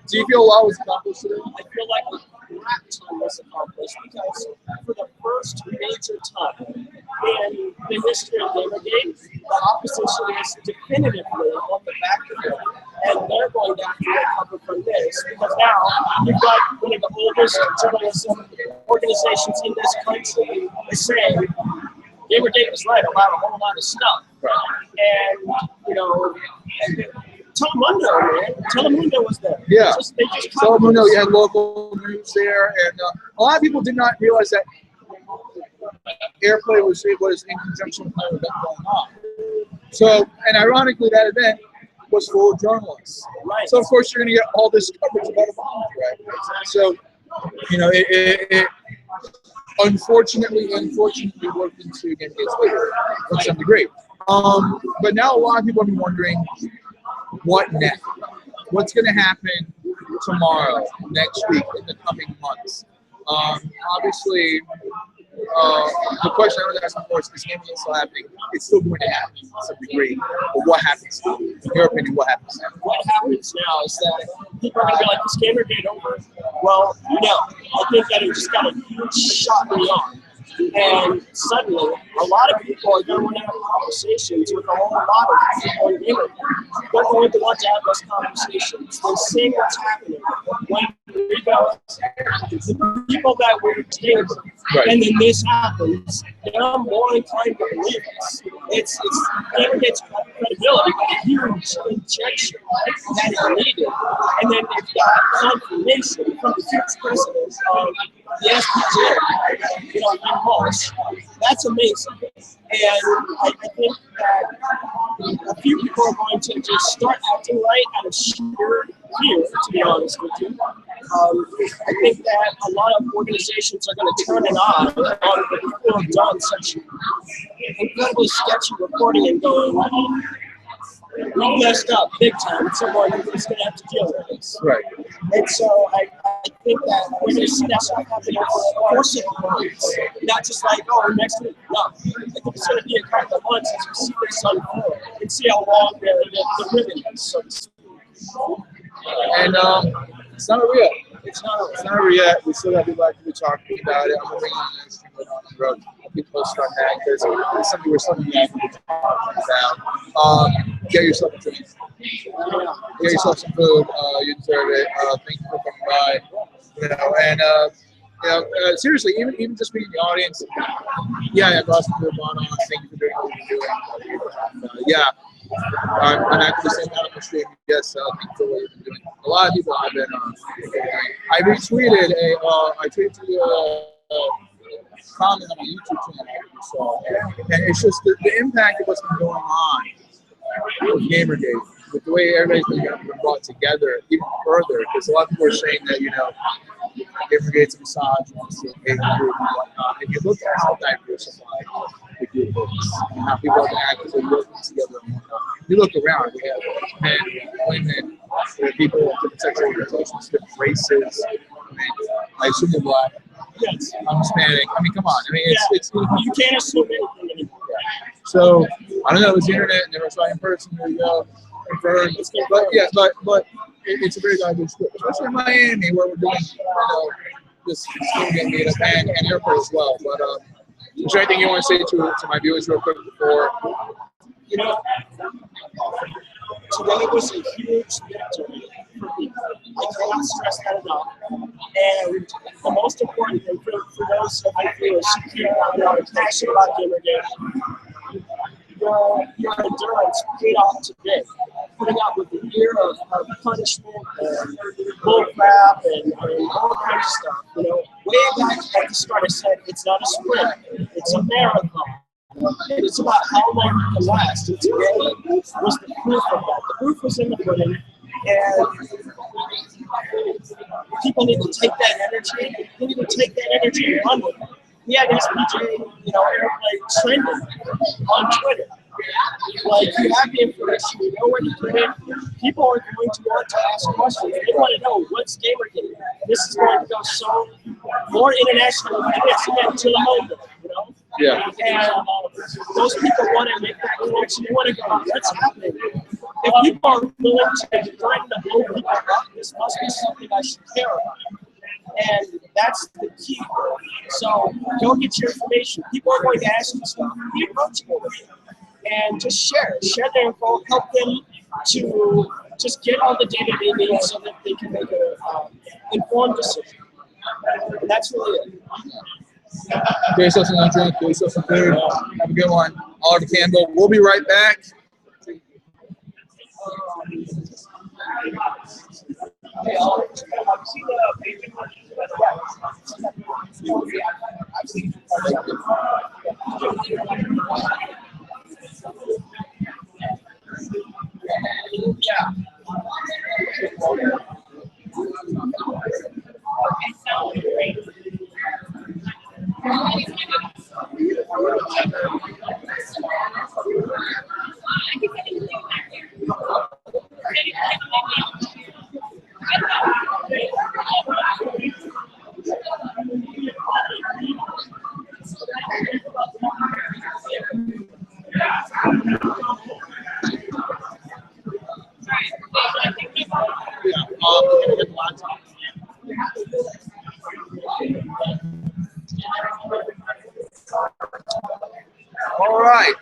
do you feel a lot was accomplished today? I feel like a crap ton was accomplished because for the first major time in the history of Gamergate, the opposition is definitively on the back of it, and they're going to have to recover from this because now you've got one of the oldest journalism organizations in this country is saying Gamergate was right about a whole lot of stuff. And, you know, Telemundo, man. Telemundo was there. Yeah. They just Telemundo, you had local news there, and a lot of people did not realize that Airplay was in conjunction with another event going on. So, and ironically, that event was full of journalists. Right. So, of course, you're going to get all this coverage about a bomb, right? So, you know, it unfortunately worked into Gamergate's favor to some degree. But now a lot of people have been wondering, what next? What's going to happen tomorrow, next week, in the coming months? Obviously, the question I was asking for is Gamergate still happening? It's still going to happen to some degree. But what happens now? In your opinion, what happens now? What happens now is that people are going to be like, is Gamergate over? Well, no. I think that it just got a huge shot in the arm. And suddenly, a lot of people are going to want to have conversations with a whole lot of people in Gamergate. They're going to want to have those conversations. They're seeing what's happening. When we go, the people that were stable, and then this happens, they're more inclined to believe us. It's Gamergate's credibility, but a huge injection that is needed. And then they've got confirmation from the future president of the SPJ, you know, in March. That's amazing. And I think that a few people are going to just start acting right out of sheer fear, to be honest with you. I think that a lot of organizations are going to turn it on the people who have done such incredibly sketchy reporting and going, we messed up big time. It's someone who's going to have to deal with this. Right. And so I think that we're going to see that stuff happen over the course of months. Not just like, oh, next week. No. I think it's going to be a couple of months as we see this unfold and see how long the ribbon is, so to speak. And it's not over yet. It's not over yet. We still have people actively talking about it. I'm going to bring on the next thing on the road. I'll be posted on that because it's something we're still actively talking about. Get yourself a drink. Get yourself some food. You deserve it. Thank you for coming by. You know, and you know, seriously, even just being in the audience. Yeah, I brought some food on. Thank you for doing what you're doing. Yeah. I'm actively saying that on the stream. Yes, thank you for what you've been doing. A lot of people have been. I retweeted I tweeted a comment on my YouTube channel that you saw, and it's just the impact of what's been going on with Gamergate, with the way everybody's been brought together even further. Because a lot of people are saying that, you know, Gamergate's a misogynist, a hate group and whatnot. And you look at how diversified the group is, and how people are actively working together and whatnot. You look around, we have men, women, we have people of different sexual orientations, different races. I mean, I assume you're black. Yes. I'm Hispanic. I mean, come on. I mean, it's you can't assume anything anymore. So I don't know. It was the internet. Never saw you in person. There you go. Confirmed. But yeah, but it's a very diverse group, especially in Miami, where we're doing, you know, this game meetup and airport as well. But is there anything you want to say to my viewers real quick before? You know, today was a huge victory for people. I cannot stress that enough. And the most important thing for those of my viewers who are passionate about Gamergate, your endurance paid off today. Putting up with the year of punishment and bullcrap and all kinds of stuff. You know, way back at the start, I said it's not a sprint, it's a marathon. And it's about how long you can last. And today was the proof of that. The proof was in the pudding. And people need to take that energy. They need to take that energy and run with it. We had SPJ, you know, Airplay trending on Twitter. Like, you have the information, you know where to put it. People are going to want to ask questions. They want to know what's Gamergate. This is going to go so more international than this. Again, to the home, you know? Yeah. And those people want to make that connection. They want to go, what's happening? If people are willing to threaten to blow people up, this must be something I should care about. And that's the key. So go get your information. People are going to ask you stuff. Be approachable with it. And just share their info, help them to just get all the data they need so that they can make an informed decision. And that's really it. Get yourself some drink, get yourself some food. Have a good one. Oliver Campbell. We'll be right back. All right,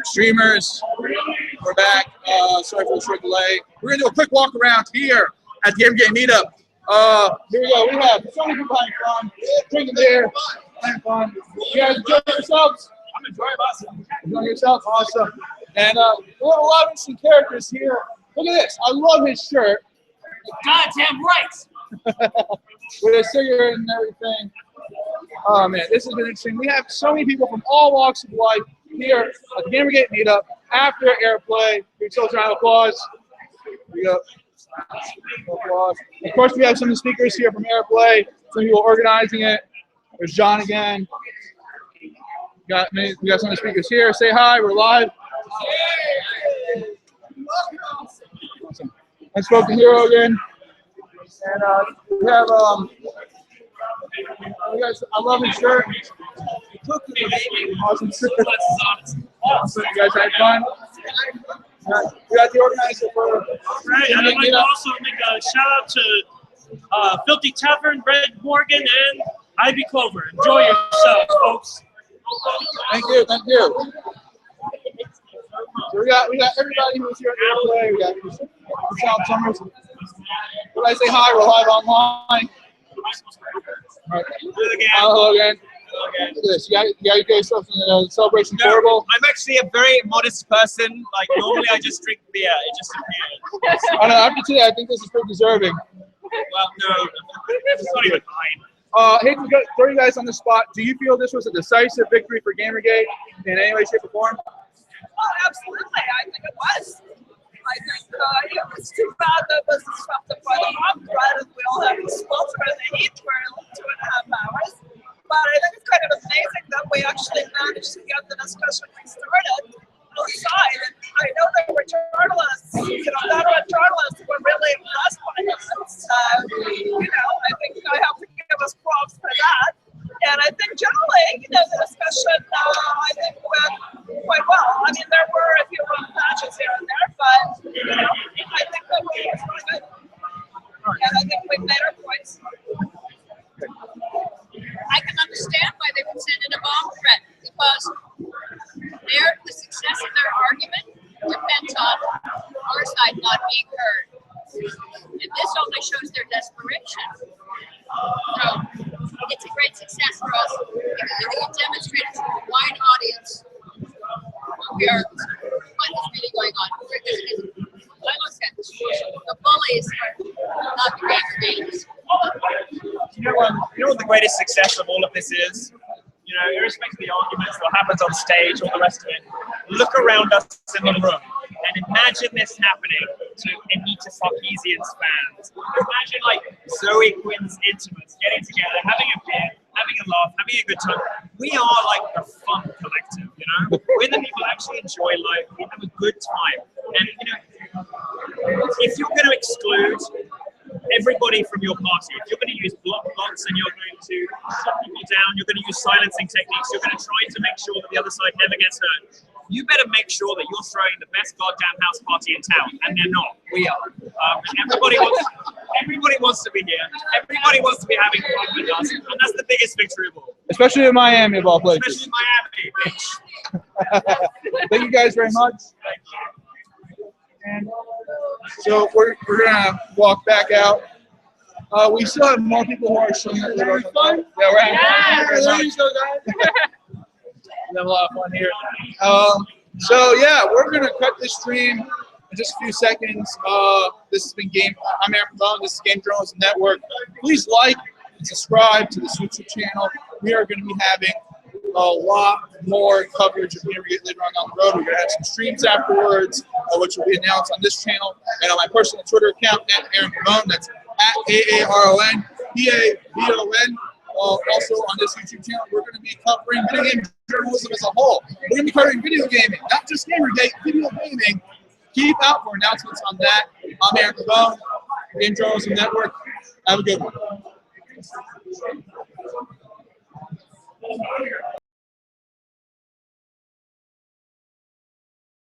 streamers, we're back. Sorry for the short delay. We're gonna do a quick walk around here at the Game Meetup. Here we go. We have so many people having fun, drinking beer, having fun. You guys enjoy yourselves? I'm enjoying myself. Enjoying yourself? Awesome. And we have a lot of interesting characters here. Look at this. I love his shirt. Goddamn right. With a cigarette and everything. Oh man, this has been interesting. We have so many people from all walks of life here at the Gamergate Meetup after Airplay. Big social round of applause. Here we go. Applause. Of course, we have some of the speakers here from Airplay. Some people organizing it. There's John again. We got some of the speakers here. Say hi. We're live. Awesome. Unspoken Hero again. And we have I love his shirt. Awesome. Awesome. You guys had fun. We got the organizer for. Right, and I'd like to also make a shout out to Filthy Tavern, Red Morgan, and Ivy Clover. Enjoy yourselves, folks. Thank you. Thank you. So we got everybody who's here at Airplay. We got Michelle Summers. When I say hi, we're live online. All right. Hello again. Look at this. You got to get yourself in a celebration portable. I'm actually a very modest person. Like normally, I just drink beer. It just appears. I don't know. After today, I think this is pretty deserving. Well, no, it's not even mine. Hey, throw you guys on the spot. Do you feel this was a decisive victory for Gamergate in any way, shape, or form? Oh, absolutely. I think it was. I think it was too bad that it was disrupted by the long thread and we all had to swelter in the heat for 2.5 hours. But I think it's kind of amazing that we actually managed to get the discussion restarted outside. And I know there were journalists, veteran journalists who were really impressed by it. I think I have to give us props for that. And I think generally, the discussion, I think went quite well. I mean, there were a few rough patches here and there, but, I think that was really good. And I think we made our points. I can understand why they would send in a bomb threat because the success of their argument depends on our side not being heard. And this only shows their desperation. So it's a great success for us because I think it demonstrated to a wide audience what is really going on. I look at the bullies are not the games. You know what the greatest success of all of this is? Irrespective of the arguments, what happens on stage, all the rest of it, look around us in the room and imagine this happening to Anita Sarkeesian's fans. Imagine Zoe Quinn's intimates getting together, having a beer, having a laugh, having a good time. We are like the fun collective, We're the people that actually enjoy life. We have a good time. And, if you're going to exclude everybody from your party, if you're going to use bots and you're going to shut people down, you're going to use silencing techniques, you're going to try to make sure that the other side never gets hurt, you better make sure that you're throwing the best goddamn house party in town, and they're not. We are. Everybody wants to be here. Everybody wants to be having fun with us, and that's the biggest victory of all. Especially in Miami, of all places. Especially in Miami, bitch. Thank you guys very much. And so we're gonna walk back out. We still have more people who are showing up. Having fun? Yeah, we're having fun. There you go, guys. We have a lot of fun here. So yeah, we're gonna cut this stream in just a few seconds. This has been I'm Aaron Bone. This is Game Journalism Network. Please like and subscribe to this YouTube channel. We are going to be having a lot more coverage of Gamergate later on down the road. We're going to have some streams afterwards, which will be announced on this channel and on my personal Twitter account at Aaron Bone. That's at AARON PABON. Also on this YouTube channel, we're going to be covering video game journalism as a whole. We're going to be covering video gaming, not just Gamergate, video gaming. Keep out for announcements on that. I'm Aaron Bone, Game Journalism Network. Have a good one.